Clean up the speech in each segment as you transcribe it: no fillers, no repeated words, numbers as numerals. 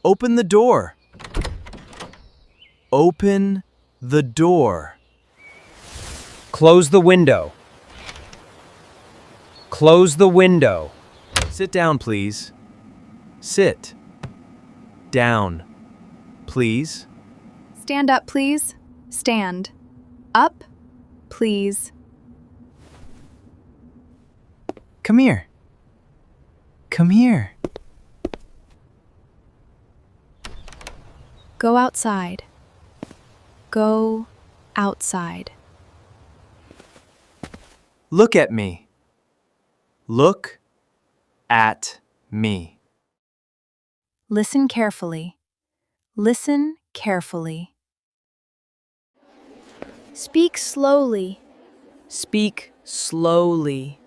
Open the door. Open the door. Close the window. Close the window. Sit down, please. Sit. Down, please. Stand up, please. Stand. Up, please. Come here. Come here. Go outside. Go outside. Look at me. Look at me. Listen carefully. Listen carefully. Speak slowly. Speak slowly.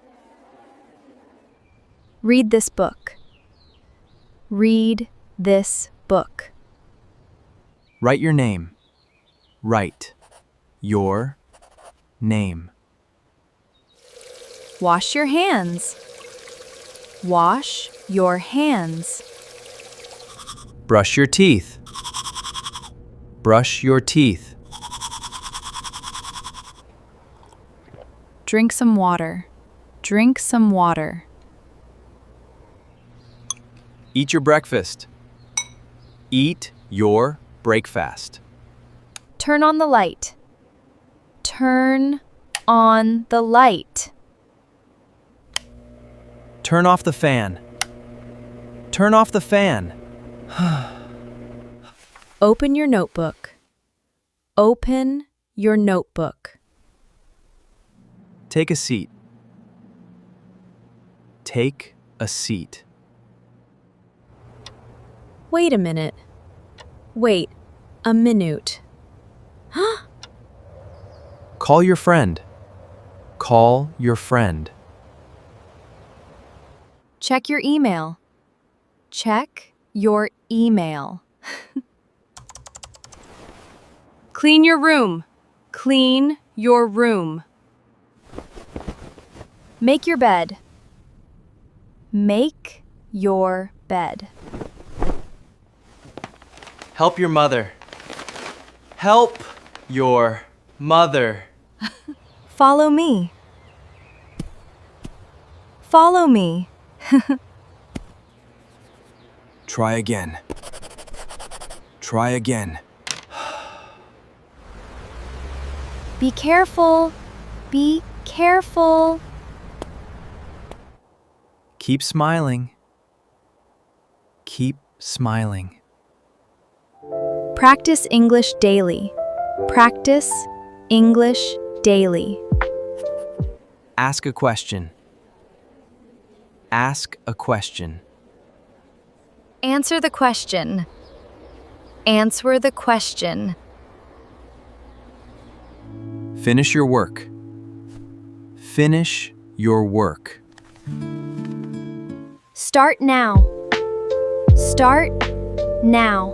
Read this book. Read this book. Write your name. Write your name. Wash your hands. Wash your hands. Brush your teeth. Brush your teeth. Drink some water. Drink some water. Eat your breakfast. Eat your breakfast. Turn on the light. Turn on the light. Turn off the fan. Turn off the fan. Open your notebook. Open your notebook. Take a seat. Take a seat. Wait a minute. Wait a minute. Call your friend. Call your friend. Check your email. Check your email. Clean your room. Clean your room. Make your bed. Make your bed. Help your mother. Help your mother. Follow me. Follow me. Try again. Try again. Be careful. Be careful. Keep smiling. Keep smiling. Practice English daily. Practice English daily. Ask a question. Ask a question. Answer the question. Answer the question. Finish your work. Finish your work. Start now. Start now.